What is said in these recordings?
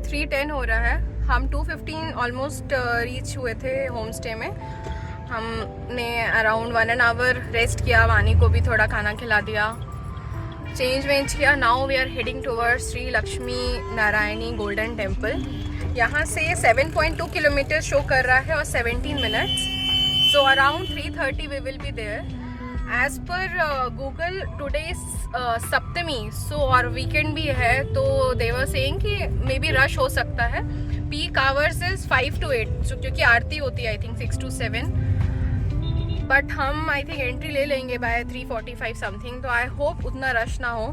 3:10 हो रहा है। हम 2:15 ऑलमोस्ट रीच हुए थे होम स्टे में। हमने अराउंड 1 आवर रेस्ट किया, वानी को भी थोड़ा खाना खिला दिया, चेंज वेंज किया। Now we are heading towards Shri Lakshmi Narayani Golden Temple. यहाँ से 7.2 किलोमीटर शो कर रहा है और 17 minutes. So around 3:30 we will be there. As per Google today सप्तमी, सो और वीकेंड भी है, तो देवर सेइंग कि मे बी रश हो सकता है। पीक आवर्स इज 5 to 8, क्योंकि आरती होती है आई थिंक 6 to 7, बट हम आई थिंक एंट्री ले लेंगे बाय 3:45 समथिंग, तो आई होप उतना रश ना हो।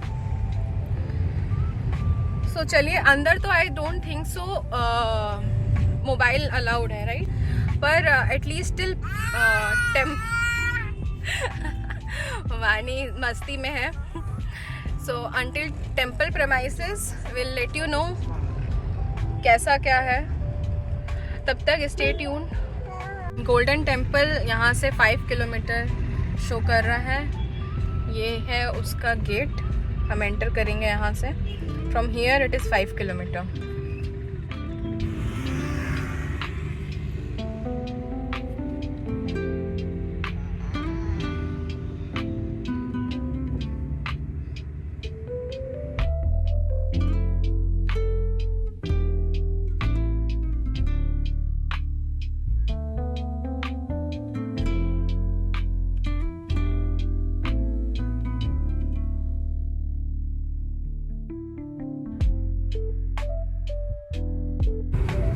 सो चलिए अंदर। तो I don't think so mobile allowed है, राइट? पर एटलीस्ट टिल वानी मस्ती में है। So until temple premises will let you no कैसा क्या है। तब तक स्टे ट्यून। गोल्डन टेम्पल यहाँ से 5 किलोमीटर शो कर रहा है। ये है उसका गेट, हम एंटर करेंगे यहाँ से। From here it is 5 kilometre.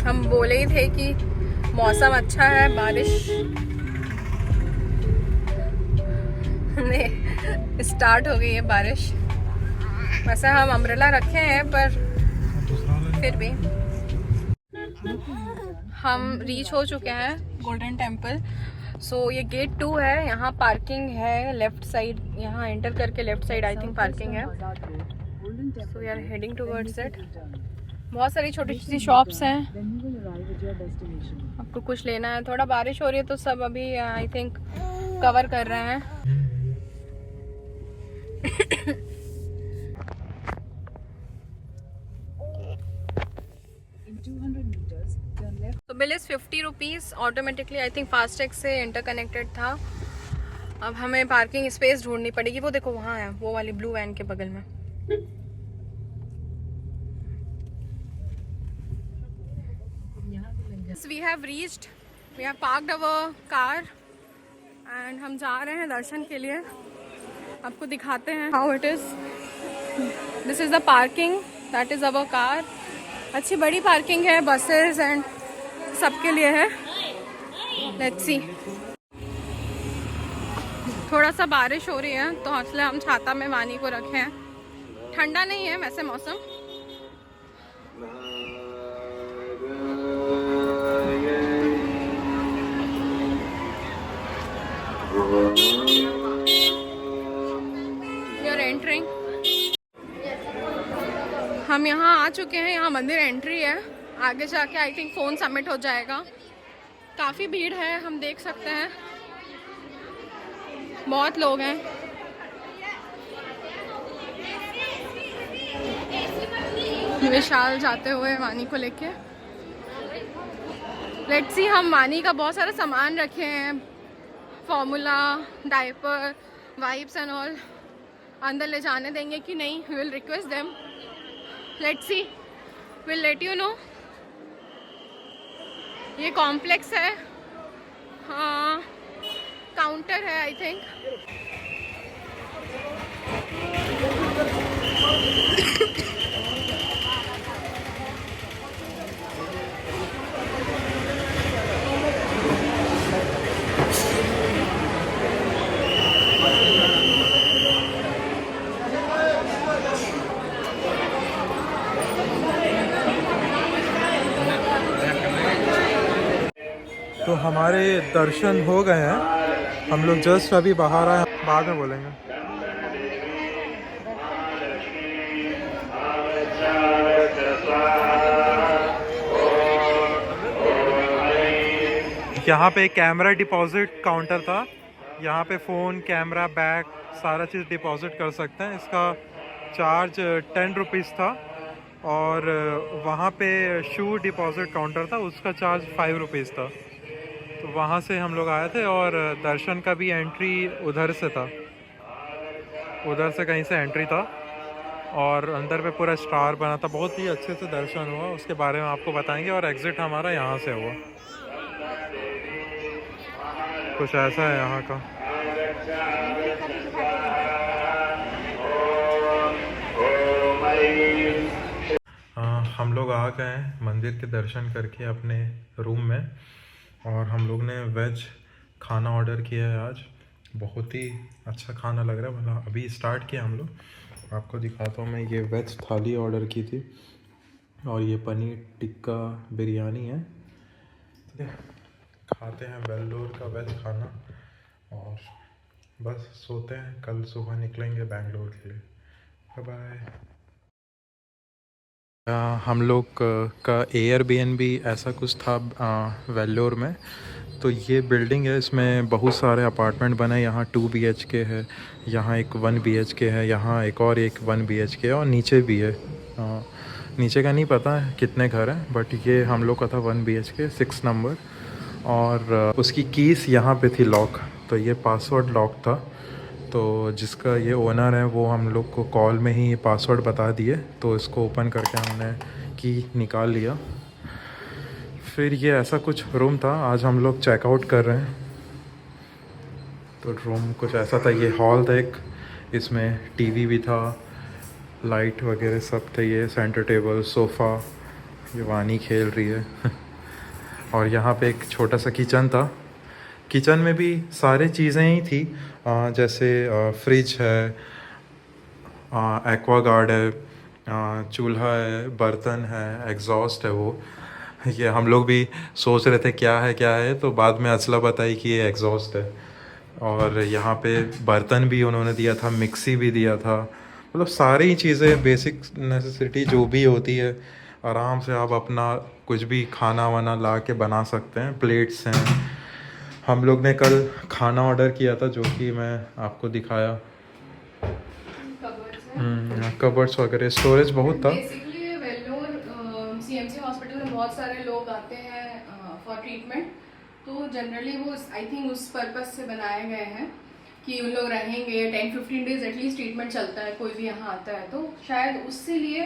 हम बोले ही थे कि मौसम अच्छा है, बारिश ने स्टार्ट हो गई है बारिश। वैसे हम अम्ब्रेला रखे हैं पर फिर भी। हम रीच हो चुके हैं गोल्डन टेम्पल। सो ये गेट 2 है। यहाँ पार्किंग है लेफ्ट साइड, यहाँ एंटर करके left side I think parking है। So we are heading towards it. बहुत सारी छोटी छोटी शॉप्स हैं। आपको कुछ लेना है, थोड़ा बारिश हो रही है तो सब अभी आई थिंक कवर कर रहे हैं। तो bill is 50 rupees automatically, I think FASTag से इंटरकनेक्टेड था। अब हमें पार्किंग स्पेस ढूंढनी पड़ेगी। वो देखो वहाँ है, वो वाली ब्लू वैन के बगल में। We have reached, we have parked our car and हम जा रहे हैं दर्शन के लिए। आपको दिखाते हैं how it is. This is the parking, that is our car. अच्छी बड़ी पार्किंग है, बसेस एंड सबके लिए है। Let's see. थोड़ा सा बारिश हो रही है तो इसलिए हम छाता में वानी को रखे हैं। ठंडा नहीं है वैसे मौसम। एंट्रिंग, हम यहाँ आ चुके हैं। यहाँ मंदिर एंट्री है। आगे जाके आई थिंक फ़ोन सबमिट हो जाएगा। काफ़ी भीड़ है, हम देख सकते हैं, बहुत लोग हैं। विशाल जाते हुए वानी को लेके। लेट्स सी, हम वानी का बहुत सारा सामान रखे हैं, formula, diaper, wipes and all. अंदर ले जाने देंगे कि नहीं, we will request them. Let's see, will let you know. ये कॉम्प्लेक्स है, हाँ काउंटर है आई थिंक। तो हमारे दर्शन हो गए हैं। हम लोग जस्ट अभी बाहर आए, बाद में बोलेंगे। यहाँ पे कैमरा डिपॉजिट काउंटर था। यहाँ पे फ़ोन, कैमरा, बैग सारा चीज़ डिपॉजिट कर सकते हैं। इसका चार्ज 10 रुपीज़ था और वहाँ पे शू डिपॉजिट काउंटर था, उसका चार्ज 5 रुपीज़ था। तो वहाँ से हम लोग आए थे और दर्शन का भी एंट्री उधर से था, उधर से कहीं से एंट्री था और अंदर पे पूरा स्टार बना था। बहुत ही अच्छे से दर्शन हुआ, उसके बारे में आपको बताएंगे। और एग्ज़िट हमारा यहाँ से हुआ, कुछ ऐसा है यहाँ का। हम लोग आ गए हैं मंदिर के दर्शन करके अपने रूम में, और हम लोग ने वेज खाना ऑर्डर किया है आज। बहुत ही अच्छा खाना लग रहा है, मतलब अभी स्टार्ट किया हम लोग। आपको दिखाता हूँ मैं, ये वेज थाली ऑर्डर की थी और ये पनीर टिक्का बिरयानी है। खाते हैं वेल्लोर का वेज खाना और बस सोते हैं। कल सुबह निकलेंगे बैंगलोर के लिए। Bye bye. हम लोग का एयरबीएनबी ऐसा कुछ था वेल्लोर में। तो ये बिल्डिंग है, इसमें बहुत सारे अपार्टमेंट बने हैं। यहाँ 2 BHK है, यहाँ एक 1 BHK है, यहाँ एक और एक 1 BHK है और नीचे भी है। नीचे का नहीं पता है कितने घर हैं, बट ये हम लोग का था 1 BHK 6 नंबर। और उसकी कीज़ यहाँ पे थी लॉक, तो ये पासवर्ड लॉक था। तो जिसका ये ओनर है वो हम लोग को कॉल में ही पासवर्ड बता दिए, तो इसको ओपन करके हमने की निकाल लिया। फिर ये ऐसा कुछ रूम था। आज हम लोग चेकआउट कर रहे हैं। तो रूम कुछ ऐसा था, ये हॉल था एक, इसमें टीवी भी था, लाइट वगैरह सब थे। ये सेंटर टेबल, सोफ़ा, ये वानी खेल रही है और यहाँ पे एक छोटा सा किचन था। किचन में भी सारी चीज़ें ही थी, जैसे फ्रिज है, एक्वागार्ड है, चूल्हा है, बर्तन है, एग्जॉस्ट है। वो ये हम लोग भी सोच रहे थे क्या है, तो बाद में असला बताई कि ये एग्जॉस्ट है। और यहाँ पे बर्तन भी उन्होंने दिया था, मिक्सी भी दिया था, मतलब सारी चीज़ें बेसिक नेसेसिटी जो भी होती है, आराम से आप अपना कुछ भी खाना वाना ला के बना सकते हैं। प्लेट्स हैं। हम लोग ने कल खाना ऑर्डर किया था, जो कि मैं आपको दिखाया। कबर्ड्स वगैरह, स्टोरेज बहुत था। बेसिकली वेल्लोर CMC हॉस्पिटल में बहुत सारे लोग आते हैं फॉर ट्रीटमेंट, तो जनरली वो आई थिंक उस पर्पस से बनाए गए हैं कि उन लोग रहेंगे 10-15 डेज एटलीस्ट ट्रीटमेंट चलता है, कोई भी यहाँ आता है, तो शायद उससे लिए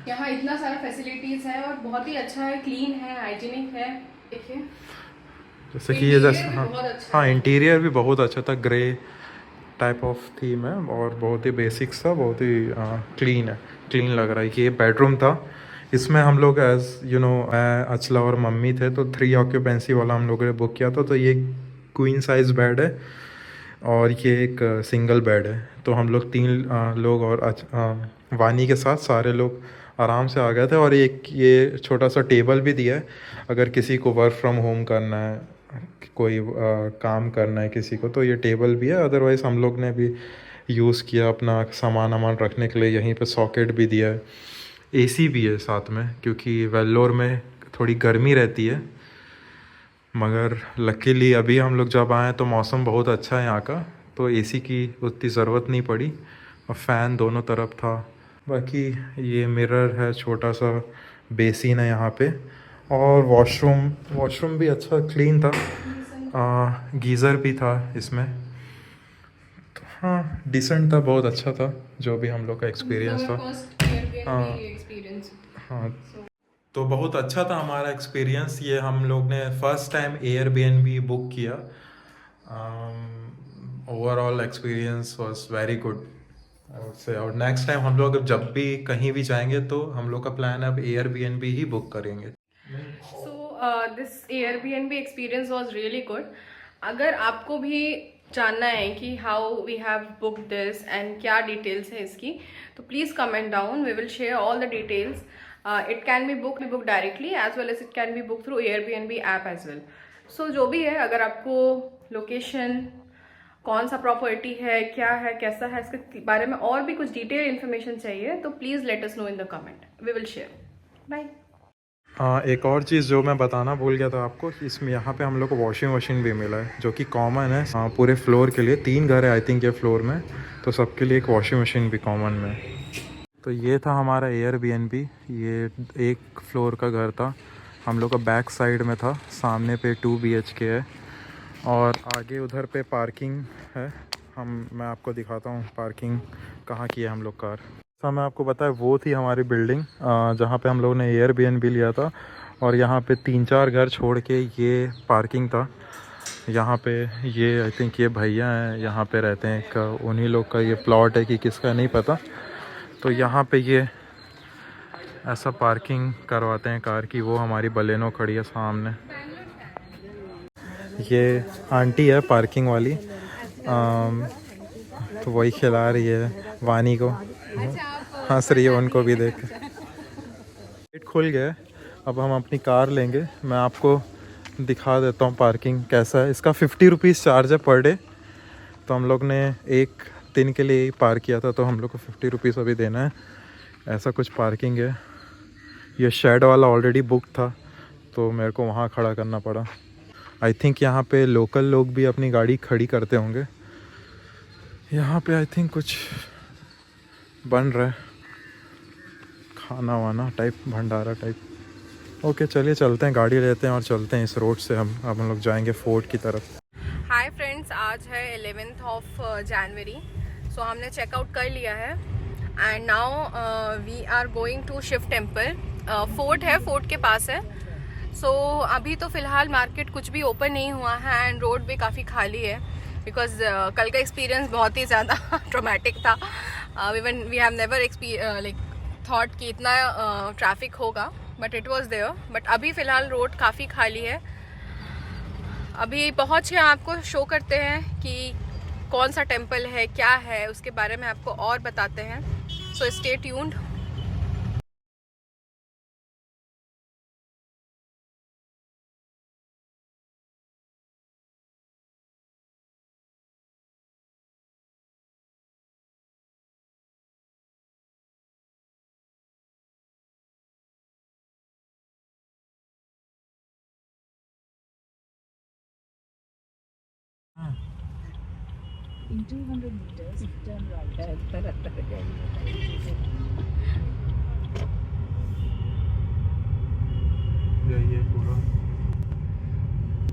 यहाँ इतना सारा फैसिलिटीज़ है और बहुत ही अच्छा है, क्लीन है, हाइजीनिक है। देखिए जैसे कि ये जैसे हाँ इंटीरियर भी बहुत अच्छा था, ग्रे टाइप ऑफ थीम है और बहुत ही बेसिक सा, बहुत ही क्लीन है, क्लीन लग रहा है। कि ये बेडरूम था, इसमें हम लोग एज यू नो मैं, अचला और मम्मी थे, तो 3 ऑक्यूपेंसी वाला हम लोगों ने बुक किया था। तो ये क्वीन साइज़ बेड है और ये एक सिंगल बेड है। तो हम लोग 3 लोग और वानी के साथ सारे लोग आराम से आ गए थे। और एक ये छोटा सा टेबल भी दिया है, अगर किसी को वर्क फ्रॉम होम करना है, कोई काम करना है किसी को, तो ये टेबल भी है। अदरवाइज़ हम लोग ने भी यूज़ किया अपना सामान वामान रखने के लिए। यहीं पे सॉकेट भी दिया है, एसी भी है साथ में, क्योंकि वेल्लोर में थोड़ी गर्मी रहती है। मगर लकीली अभी हम लोग जब आए तो मौसम बहुत अच्छा है यहाँ का, तो एसी की उतनी ज़रूरत नहीं पड़ी और फ़ैन दोनों तरफ था। बाकी ये मिरर है, छोटा सा बेसिन है यहाँ पे, और वॉशरूम भी अच्छा क्लीन था। गीज़र भी था इसमें। तो हाँ डिसेंट था, बहुत अच्छा था जो भी हम लोग का एक्सपीरियंस था। हाँ तो बहुत अच्छा था हमारा एक्सपीरियंस। ये हम लोग ने फर्स्ट टाइम एयरबीएनबी बुक किया। Overall experience was very good I would say. और नेक्स्ट टाइम हम लोग जब भी कहीं भी जाएंगे तो हम लोग का प्लान है अब एयरबीएनबी ही बुक करेंगे। This Airbnb experience was really good. अगर आपको भी जानना है कि how we have book this and क्या डिटेल्स है इसकी, तो please comment down, we will share all the details. It can be booked directly as well as it can be booked through Airbnb app as well. So जो भी है, अगर आपको location, कौन सा प्रॉपर्टी है, क्या है, कैसा है, इसके बारे में और भी कुछ डिटेल इन्फॉर्मेशन चाहिए तो please let us know in the comment, we will share. Bye. एक और चीज़ जो मैं बताना भूल गया था आपको, इसमें यहाँ पे हम लोग को वॉशिंग मशीन भी मिला है, जो कि कॉमन है पूरे फ्लोर के लिए। 3 घर है आई थिंक ये फ्लोर में, तो सबके लिए एक वॉशिंग मशीन भी कॉमन में है. तो ये था हमारा एयरबीएनबी। ये 1 फ्लोर का घर था, हम लोग का बैक साइड में था, सामने पे 2 BHK है और आगे उधर पे पार्किंग है। मैं आपको दिखाता हूँ पार्किंग कहाँ की है हम लोग कार। ऐसा मैं आपको बताया, वो थी हमारी बिल्डिंग जहाँ पे हम लोग ने एयरबीएनबी लिया था, और यहाँ पे 3-4 घर छोड़ के ये पार्किंग था। यहाँ पे ये आई थिंक ये भैया हैं, यहाँ पे रहते हैं, उन्हीं लोग का ये प्लॉट है कि किसका नहीं पता। तो यहाँ पे ये ऐसा पार्किंग करवाते हैं कार की। वो हमारी बलेनो खड़ी है सामने। ये आंटी है पार्किंग वाली, तो वही खिला रही है वानी को, हंस रही है उनको भी देख। गेट खुल गया है, अब हम अपनी कार लेंगे। मैं आपको दिखा देता हूँ पार्किंग कैसा है। इसका 50 रुपीज़ चार्ज है पर डे। तो हम लोग ने 1 दिन के लिए पार्क किया था, तो हम लोग को 50 रुपीज़ अभी देना है। ऐसा कुछ पार्किंग है। ये शेड वाला ऑलरेडी बुक था, तो मेरे को वहाँ खड़ा करना पड़ा। आई थिंक यहाँ पे लोकल लोग भी अपनी गाड़ी खड़ी करते होंगे। यहाँ पे आई थिंक कुछ बन रहा है, खाना वाना टाइप, भंडारा टाइप। ओके चलिए चलते हैं, गाड़ी लेते हैं और चलते हैं इस रोड से। हम लोग जाएंगे फोर्ट की तरफ। हाय फ्रेंड्स, आज है 11th ऑफ जनवरी। सो हमने चेकआउट कर लिया है and now we are going to Shiv temple. Fort है, फोर्ट के पास है। सो अभी तो फ़िलहाल मार्केट कुछ भी ओपन नहीं हुआ है एंड रोड भी काफ़ी खाली है, बिकॉज कल का एक्सपीरियंस बहुत ही ज़्यादा ट्रॉमेटिक था। Even we have never like thought कि इतना ट्रैफिक होगा, but it was there. But अभी फ़िलहाल रोड काफ़ी खाली है। अभी पहुँच के आपको शो करते हैं कि कौन सा टेम्पल है, क्या है, उसके बारे में आपको और बताते हैं। So stay tuned. In 200 meters, turn right.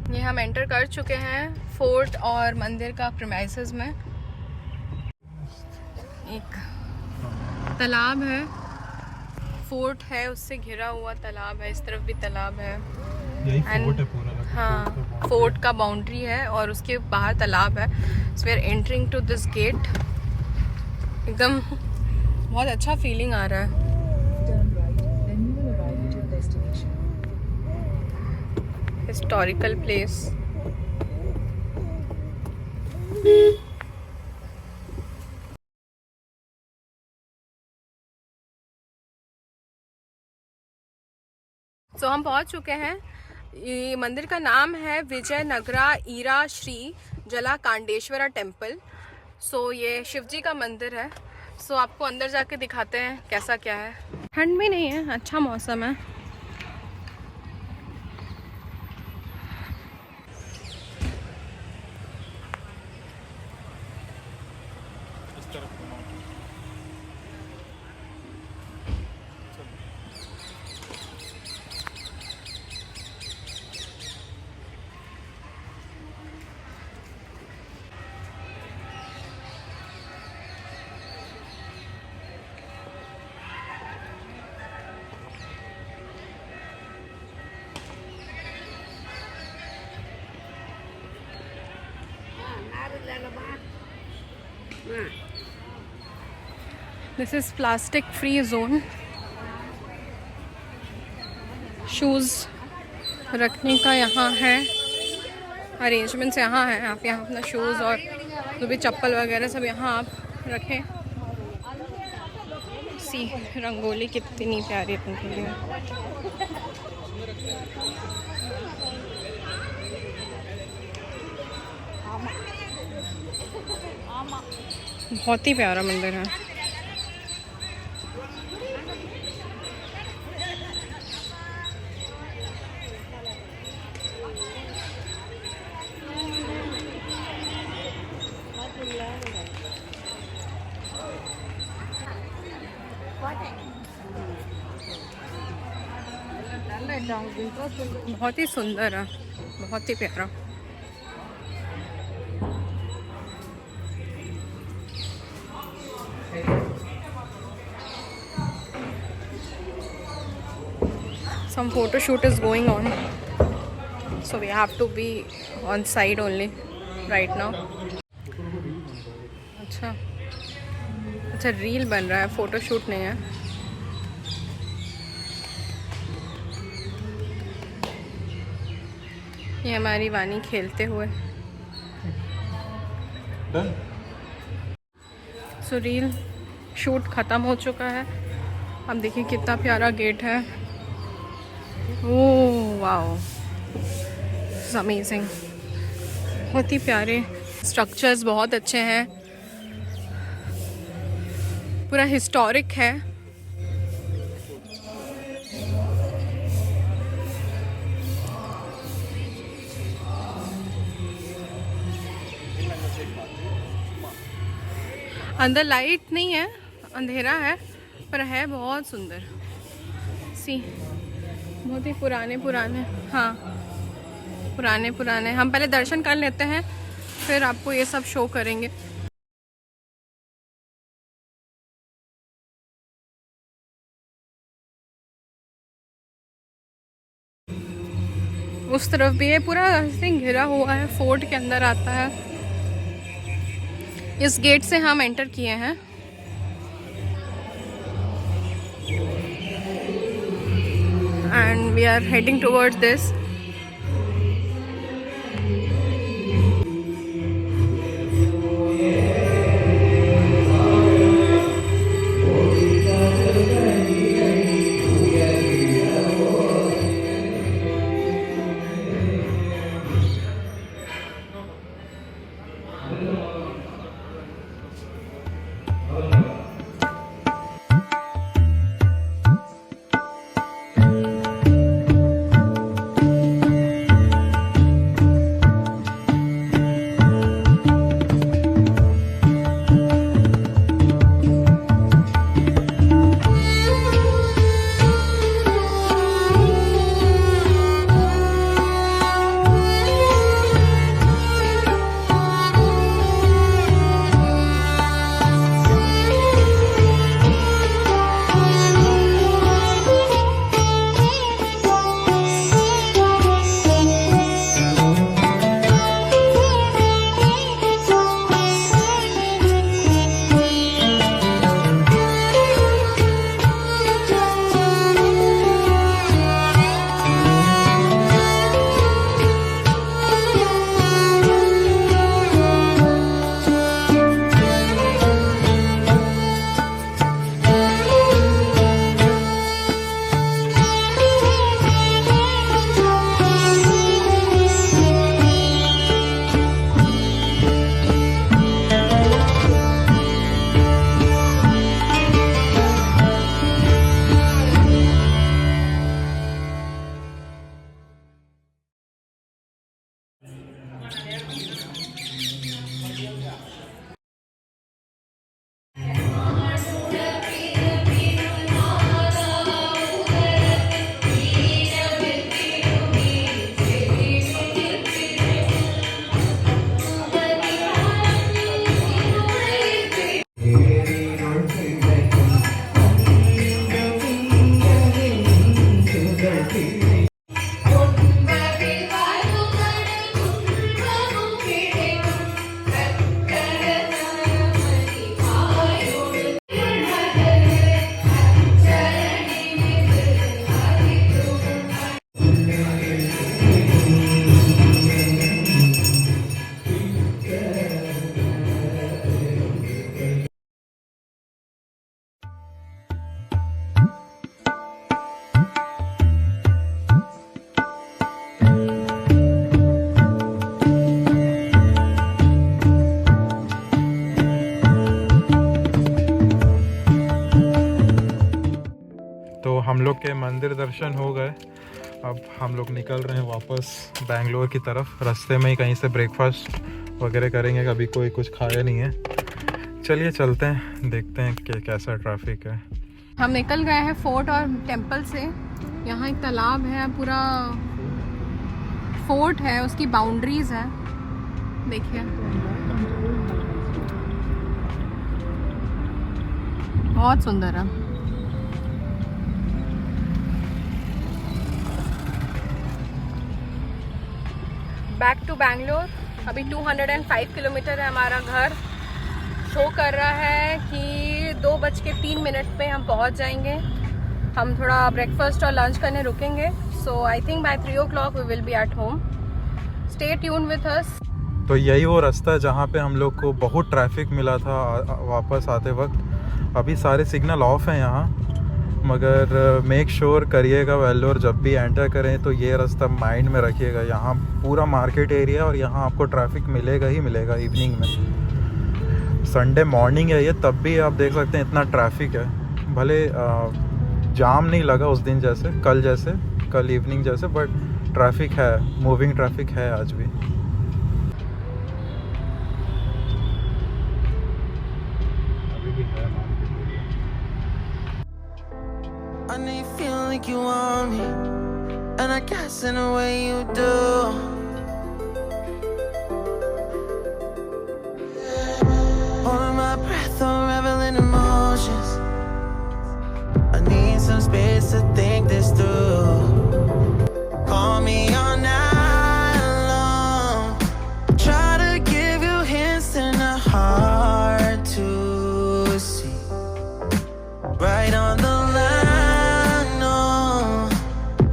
ये हम एंटर कर चुके हैं फोर्ट और मंदिर का प्रीमाइसेस में। एक तालाब है, फोर्ट है, उससे घिरा हुआ तालाब है। इस तरफ भी तालाब है। यही And- फोर्ट है पूरा। हाँ, फोर्ट का बाउंड्री है और उसके बाहर तालाब है। So we are entering to this gate. एकदम बहुत अच्छा फीलिंग आ रहा है। Turn right, then you will arrive at your destination. Historical place. So हम पहुंच चुके हैं। ये मंदिर का नाम है विजय नगरा ईरा श्री जला कांडेश्वरा टेम्पल। सो ये शिवजी का मंदिर है। सो आपको अंदर जाके दिखाते हैं कैसा क्या है। ठंड भी नहीं है, अच्छा मौसम है। This is plastic free zone. Shoes रखने का यहाँ है, अरेंजमेंट्स यहाँ है। आप यहाँ अपना शूज़ और जो भी चप्पल वगैरह सब यहाँ आप रखें। सी रंगोली कितनी प्यारी रंगोली है। बहुत ही प्यारा मंदिर है। बहुत ही सुंदर है, बहुत ही प्यारा। Some photo shoot is going on, so we have to be on side only right now. अच्छा अच्छा, रील बन रहा है, फोटो शूट नहीं है। ये हमारी वानी खेलते हुए। सो रील शूट ख़त्म हो चुका है। अब देखिए कितना प्यारा गेट है। ओह वाओ, अमेजिंग, बहुत ही प्यारे स्ट्रक्चर्स, बहुत अच्छे हैं, पूरा हिस्टोरिक है। अंदर लाइट नहीं है, अंधेरा है, पर है बहुत सुंदर। सी बहुत ही पुराने पुराने, हाँ पुराने पुराने। हम पहले दर्शन कर लेते हैं, फिर आपको ये सब शो करेंगे। उस तरफ भी है, पूरा ऐसे घिरा हुआ है, फोर्ट के अंदर आता है। इस गेट से हम एंटर किए हैं। And we are heading towards this. तो हम लोग के मंदिर दर्शन हो गए। अब हम लोग निकल रहे हैं वापस बैंगलोर की तरफ। रास्ते में ही कहीं से ब्रेकफास्ट वगैरह करेंगे, अभी कोई कुछ खाया नहीं है। चलिए चलते हैं, देखते हैं कि कैसा ट्रैफिक है। हम निकल गए हैं फोर्ट और टेंपल से। यहाँ एक तालाब है, पूरा फोर्ट है, उसकी बाउंड्रीज है, देखिए बहुत सुंदर है। Back to Bangalore. अभी 205 किलोमीटर है हमारा घर। शो कर रहा है कि 2:03 पे हम पहुंच जाएंगे। हम थोड़ा ब्रेकफास्ट और लंच करने रुकेंगे। So I think by 3 o'clock we will be at home. Stay tune with us. तो यही वो रास्ता है जहाँ पे हम लोग को बहुत ट्रैफिक मिला था वापस आते वक्त। अभी सारे सिग्नल ऑफ हैं यहाँ, मगर मेक श्योर करिएगा वेल्लोर जब भी एंटर करें तो ये रास्ता माइंड में रखिएगा। यहाँ पूरा मार्केट एरिया और यहाँ आपको ट्रैफिक मिलेगा ही मिलेगा इवनिंग में। संडे मॉर्निंग है ये, तब भी आप देख सकते हैं इतना ट्रैफिक है। भले जाम नहीं लगा उस दिन जैसे, कल इवनिंग जैसे, बट ट्रैफिक है, मूविंग ट्रैफिक है आज भी। I know you feel like you want me, and I guess in a way you do. Holding my breath, unraveling emotions. I need some space to think this through. Call me all night long. Try to give you hints and a hard to see. Right on the line, no.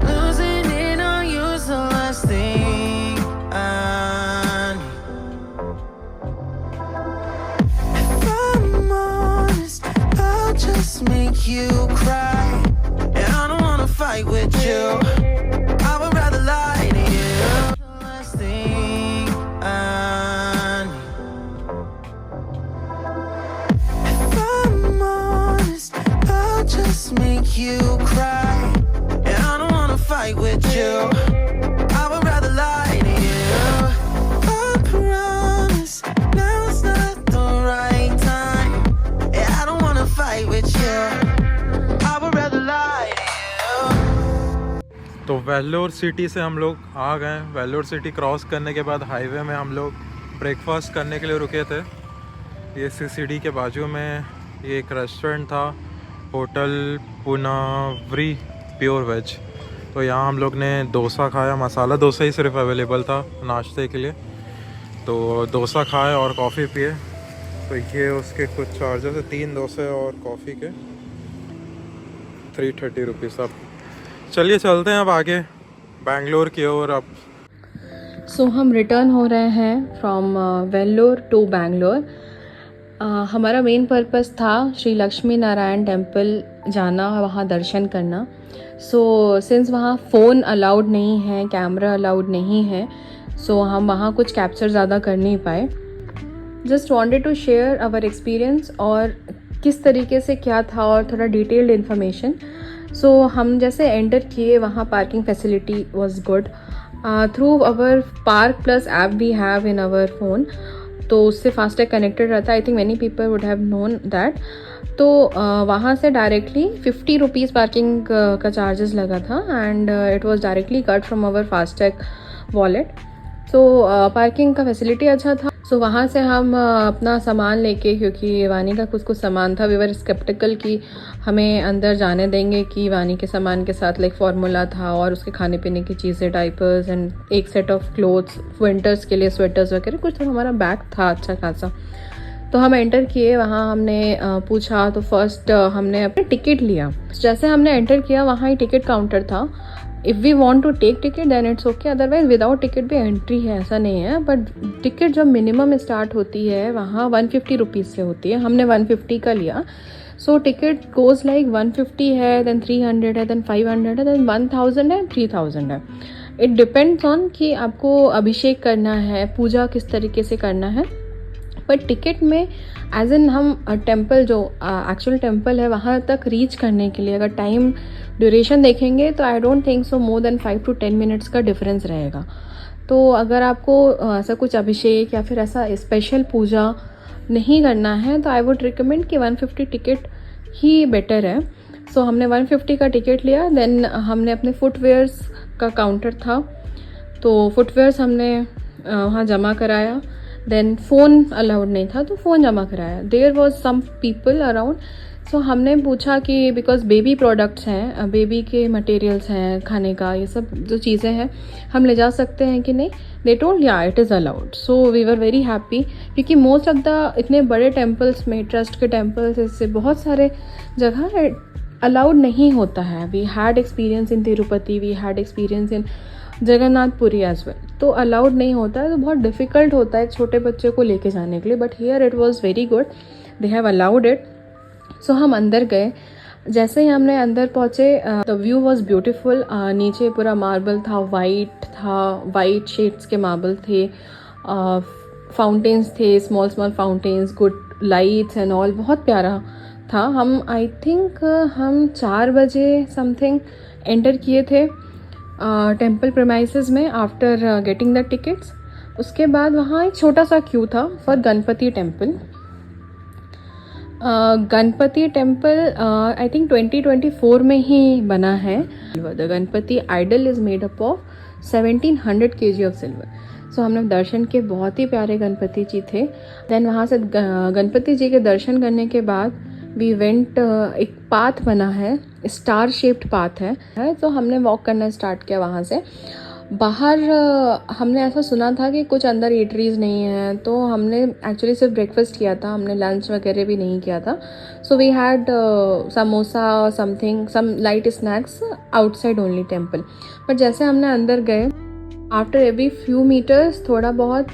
Losing it on you's the last thing I need. If I'm honest, I'll just make you cry. And I don't wanna fight with you. I would rather lie to you. The last thing I need. If I'm honest, I'll just make you cry. And I don't wanna fight with you. I would rather lie to you. I promise now's not the right time. Yeah, I don't wanna fight with you. I would rather lie to you. तो Vellore city से हम लोग आ गए। Vellore city cross करने के बाद highway में हम लोग ब्रेकफास्ट करने के लिए रुके थे। ये सीसीडी के बाजू में ये एक रेस्टोरेंट था, होटल पुनावरी प्योर वेज। तो यहाँ हम लोग ने डोसा खाया। मसाला डोसा ही सिर्फ अवेलेबल था नाश्ते के लिए, तो डोसा खाए और कॉफ़ी पिए। तो ये उसके कुछ चार्जेस है, 3 डोसे और कॉफ़ी के 330 रुपीज़। अब चलिए चलते हैं अब आगे बैंगलोर की ओर। अब सो हम रिटर्न हो रहे हैं फ्रॉम वेल्लोर टू बैंगलोर। हमारा मेन पर्पस था श्री लक्ष्मी नारायण टेम्पल जाना, वहाँ दर्शन करना। सो सिंस वहाँ फ़ोन अलाउड नहीं है, कैमरा अलाउड नहीं है, सो हम वहाँ कुछ कैप्चर ज़्यादा कर नहीं पाए। Just wanted to share our experience और किस तरीके से क्या था और थोड़ा डिटेल्ड इन्फॉर्मेशन। सो हम जैसे एंटर किए वहाँ parking facility was good. Through our park plus app we have in our phone, तो उससे फास्टैग कनेक्टेड रहता है। I think many people would have known that. तो वहाँ से डायरेक्टली 50 रुपीज़ पार्किंग का चार्जेस लगा था and it was directly cut from our FASTag wallet. So parking का फैसिलिटी अच्छा था। सो वहाँ से हम अपना सामान लेके, क्योंकि वानी का कुछ सामान था, वी वर स्केप्टिकल कि हमें अंदर जाने देंगे कि वानी के सामान के साथ लाइक फार्मूला था और उसके खाने पीने की चीज़ें, डाइपर्स एंड एक सेट ऑफ क्लोथ्स विंटर्स के लिए, स्वेटर्स वगैरह कुछ। तो हमारा बैग था अच्छा खासा। तो हम एंटर किए, वहाँ हमने पूछा तो फर्स्ट हमने अपने टिकट लिया। जैसे हमने एंटर किया वहाँ ही टिकट काउंटर था। If we want to take ticket then it's okay, otherwise without ticket भी एंट्री है, ऐसा नहीं है। बट टिकट जब मिनिमम स्टार्ट होती है वहाँ 150 रुपीज़ से होती है। हमने 150 का लिया। सो टिकट गोज लाइक 150 है, देन 300 है, देन 500 है, देन 1000 है, 3000 है। इट डिपेंड्स ऑन कि आपको अभिषेक करना है, पूजा किस तरीके से करना है। बट टिकट में एज इन हम टेम्पल जो एक्चुअल टेम्पल है वहाँ तक रीच करने के लिए अगर टाइम ड्यूरेशन देखेंगे तो I don't think so more than 5 to 10 minutes का डिफरेंस रहेगा। तो अगर आपको ऐसा कुछ अभिषेक या फिर ऐसा स्पेशल पूजा नहीं करना है तो आई वुड रिकमेंड कि 150 टिकट ही बेटर है। सो हमने 150 का टिकट लिया, देन हमने अपने फुटवेयर्स का काउंटर था तो फुटवेयर्स हमने वहाँ जमा कराया, देन फ़ोन अलाउड नहीं था तो फ़ोन जमा कराया। There was some people around, so हमने पूछा कि बिकॉज बेबी प्रोडक्ट्स हैं, बेबी के मटेरियल्स हैं, खाने का ये सब जो चीज़ें हैं हम ले जा सकते हैं कि नहीं। दे टोल्ड या it is allowed, so we were very happy, क्योंकि मोस्ट ऑफ द इतने बड़े टेम्पल्स में, ट्रस्ट के टेम्पल्स, इससे बहुत सारे जगह अलाउड नहीं होता है। We had experience in Tirupati, we had experience in Jagannathpuri as well, तो अलाउड नहीं होता है, तो बहुत डिफ़िकल्ट होता है छोटे बच्चे को लेके जाने के लिए। But here it was very good, they have allowed it. So हम अंदर गए, जैसे ही हमने अंदर पहुँचे द व्यू वॉज ब्यूटिफुल। नीचे पूरा मार्बल था, वाइट शेड्स के मार्बल थे, फाउंटेन्स थे, small small fountains, good lights and all, बहुत प्यारा था। हम आई थिंक हम 4 बजे समथिंग एंटर किए थे टेम्पल प्रेमाइसेस में आफ्टर गेटिंग द टिकट्स। उसके बाद वहाँ एक छोटा सा क्यू था for Ganpati temple. Ganpati temple I think 2024 में ही बना है। The Ganpati idol is made up of 1700 kg of silver. So हमने दर्शन के, बहुत ही प्यारे गणपति जी थे। देन वहाँ से गणपति जी के दर्शन करने के बाद वी वेंट, एक पाथ बना है, स्टार शेप्ड पाथ है, तो हमने वॉक करना स्टार्ट किया वहाँ से। बाहर हमने ऐसा सुना था कि कुछ अंदर ईटरीज नहीं है, तो हमने एक्चुअली सिर्फ ब्रेकफास्ट किया था, हमने लंच वगैरह भी नहीं किया था। सो वी हैड समोसा और something, some light snacks outside only temple. But जैसे हमने अंदर गए, आफ्टर एवरी फ्यू मीटर्स थोड़ा बहुत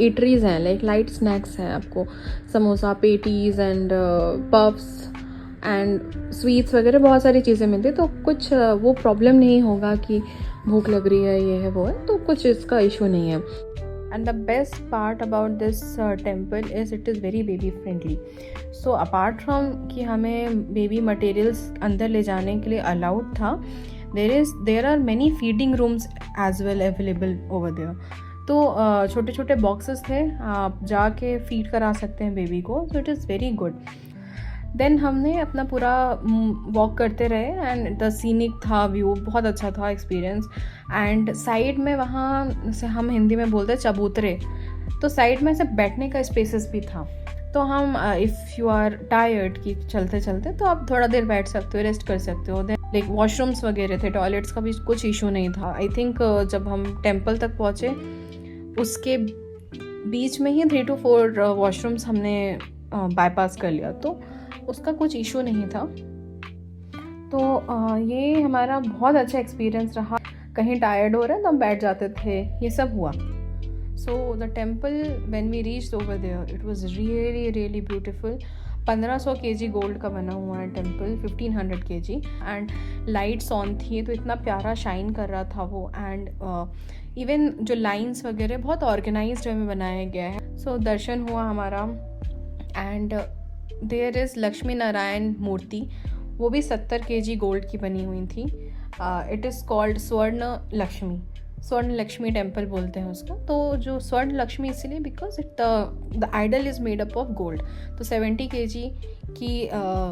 ईटरीज हैं, लाइक लाइट स्नैक्स हैं, आपको samosa, patties and puffs and sweets वगैरह बहुत सारी चीज़ें मिलती, तो कुछ वो प्रॉब्लम नहीं होगा कि भूख लग रही है, ये है वो है, तो कुछ इसका इशू नहीं है। And the best part about this temple is it is very baby friendly. So apart from कि हमें बेबी मटेरियल्स अंदर ले जाने के लिए अलाउड था, there are many feeding rooms as well available over there. तो छोटे छोटे बॉक्सेस थे, आप जाके फीड करा सकते हैं बेबी को, so it is very good. Then हमने अपना पूरा वॉक करते रहे एंड द सीनिक था, व्यू बहुत अच्छा था, एक्सपीरियंस। एंड साइड में वहाँ से हम हिंदी में बोलते हैं चबूतरे, तो साइड में से बैठने का स्पेसेस भी था। तो हम इफ़ यू आर टायर्ड कि चलते चलते, तो आप थोड़ा देर बैठ सकते हो, रेस्ट कर सकते हो। लाइक वॉशरूम्स वगैरह थे, टॉयलेट्स का भी कुछ इशू नहीं था। आई थिंक जब हम टेम्पल तक पहुँचे उसके बीच में ही 3 to 4 वॉशरूम्स हमने बाईपास कर लिया, तो उसका कुछ इशू नहीं था। तो ये हमारा बहुत अच्छा एक्सपीरियंस रहा। कहीं टायर्ड हो रहा है तो हम बैठ जाते थे, ये सब हुआ। So the temple, when we reached over there, it was really beautiful. 1500 kg gold का बना हुआ है temple, 1500 kg, and lights on थी, तो इतना प्यारा शाइन कर रहा था वो। एंड इवन जो लाइंस वगैरह बहुत ऑर्गेनाइज्ड वे में बनाया गया है। सो दर्शन हुआ हमारा। And there is Lakshmi Narayan मूर्ति, वो भी 70 kg गोल्ड की बनी हुई थी। इट इज़ कॉल्ड स्वर्ण लक्ष्मी टेम्पल बोलते हैं उसका। तो जो स्वर्ण लक्ष्मी इसलिए because the idol is made up of gold. तो 70 kg की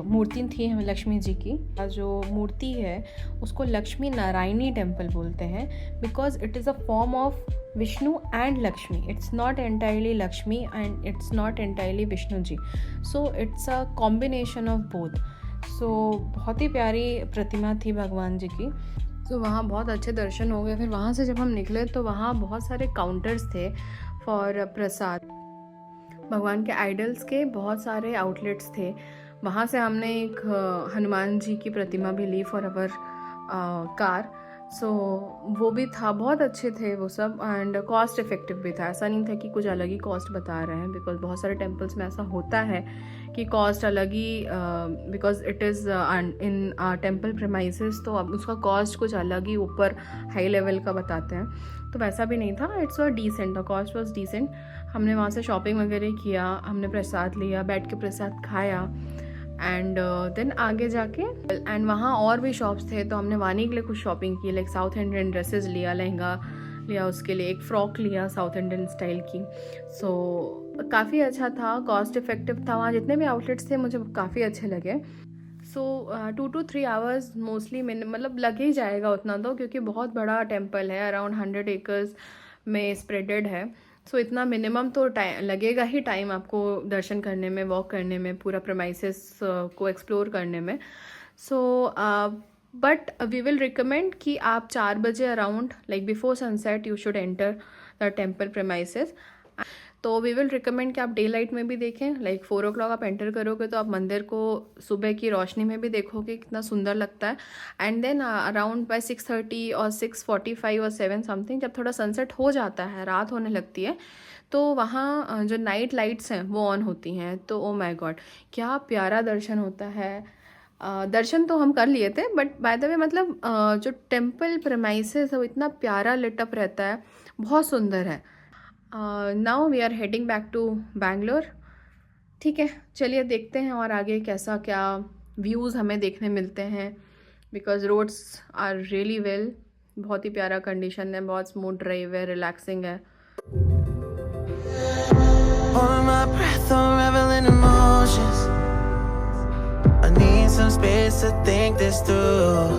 मूर्ति थी हमें लक्ष्मी जी की। जो मूर्ति है उसको लक्ष्मी नारायणी टेम्पल बोलते हैं, because it is a form of Vishnu and Lakshmi. It's not entirely Lakshmi and it's not entirely Vishnu ji, so it's a combination of both. So बहुत ही प्यारी प्रतिमा थी भगवान जी की। तो वहाँ बहुत अच्छे दर्शन हो गए। फिर वहाँ से जब हम निकले तो वहाँ बहुत सारे काउंटर्स थे फॉर प्रसाद, भगवान के आइडल्स के बहुत सारे आउटलेट्स थे। वहाँ से हमने एक हनुमान जी की प्रतिमा भी ली फॉर अवर कार। सो वो भी था, बहुत अच्छे थे वो सब, एंड कॉस्ट इफ़ेक्टिव भी था। ऐसा नहीं था कि कुछ अलग ही कॉस्ट बता रहे हैं, बिकॉज बहुत सारे टेम्पल्स में ऐसा होता है कि कॉस्ट अलग ही, because it is in temple premises, तो अब उसका कॉस्ट कुछ अलग ही ऊपर हाई लेवल का बताते हैं। तो वैसा भी नहीं था, it's was decent, the cost was decent. हमने वहाँ से शॉपिंग वगैरह किया, हमने प्रसाद लिया, बैठ के प्रसाद खाया, एंड देन आगे जाके एंड वहाँ और भी शॉप्स थे, तो हमने वानी के लिए कुछ शॉपिंग की, लाइक साउथ इंडियन ड्रेसेस लिया, लहंगा लिया, उसके लिए एक फ़्रॉक लिया साउथ इंडियन स्टाइल की। सो काफ़ी अच्छा था, कॉस्ट इफ़ेक्टिव था। वहाँ जितने भी आउटलेट्स थे मुझे काफ़ी अच्छे लगे। सो 2 to 3 आवर्स मोस्टली मतलब लग ही जाएगा उतना तो, क्योंकि बहुत बड़ा टेम्पल है, अराउंड 100 एकर्स में स्प्रेडेड है. सो इतना मिनिमम तो टाइम लगेगा ही, टाइम आपको दर्शन करने में, वॉक करने में, पूरा प्रेमाइसेस को एक्सप्लोर करने में. So but we will recommend कि आप 4 बजे around, like before sunset, you should enter the temple premises. तो वी विल रिकमेंड कि आप डे लाइट में भी देखें. लाइक 4 o'clock आप एंटर करोगे तो आप मंदिर को सुबह की रोशनी में भी देखोगे, कितना सुंदर लगता है. एंड देन अराउंड बाय 6:30 और 6:45 और 7 समथिंग, जब थोड़ा सनसेट हो जाता है, रात होने लगती है, तो वहाँ जो नाइट लाइट्स हैं वो ऑन होती हैं. तो ओ माय गॉड, क्या प्यारा दर्शन होता है. दर्शन तो हम कर लिए थे, बट बाय द वे मतलब जो टेम्पल प्रेमाइसेस है वो इतना प्यारा लिटअप रहता है, बहुत सुंदर है. Now we are heading back to Bangalore. ठीक है, चलिए देखते हैं और आगे कैसा क्या व्यूज़ हमें देखने मिलते हैं, because roads are really well. बहुत ही प्यारा कंडीशन है, बहुत स्मूथ ड्राइव है, रिलैक्सिंग है. Holding my breath, unraveling emotions. I need some space to think this through.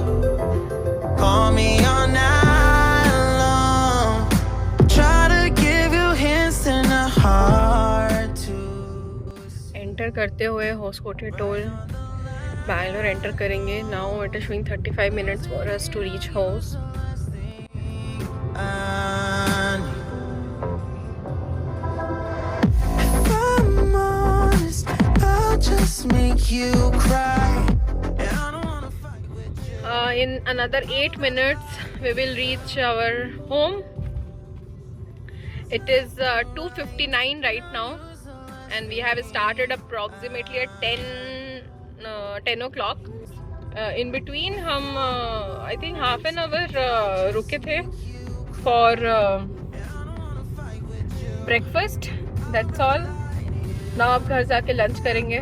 Call me all night long. Try to give you hints and a heart to. Enter करते हुए Hoskote toll Bangalore enter करेंगे. Now it is showing 35 minutes for us to reach house. If I'm honest, I'll just make you cry. And I don't wanna fight with you. In another 8 minutes we will reach our home. It is 2:59 right now and we have started approximately at 10 o'clock. In between हम I think half an hour रुके थे for breakfast. That's all. Now अब घर जाके lunch करेंगे.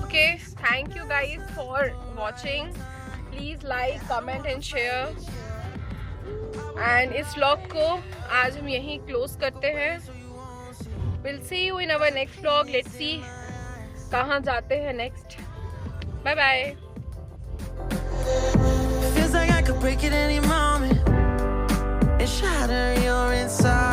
Okay, thank you guys for watching. Please like, comment and share. And इस vlog को आज हम यहीं close करते हैं. We'll see you in our next vlog. Let's see कहाँ जाते हैं next. Bye bye. Feels like I could break at any moment and shatter your inside.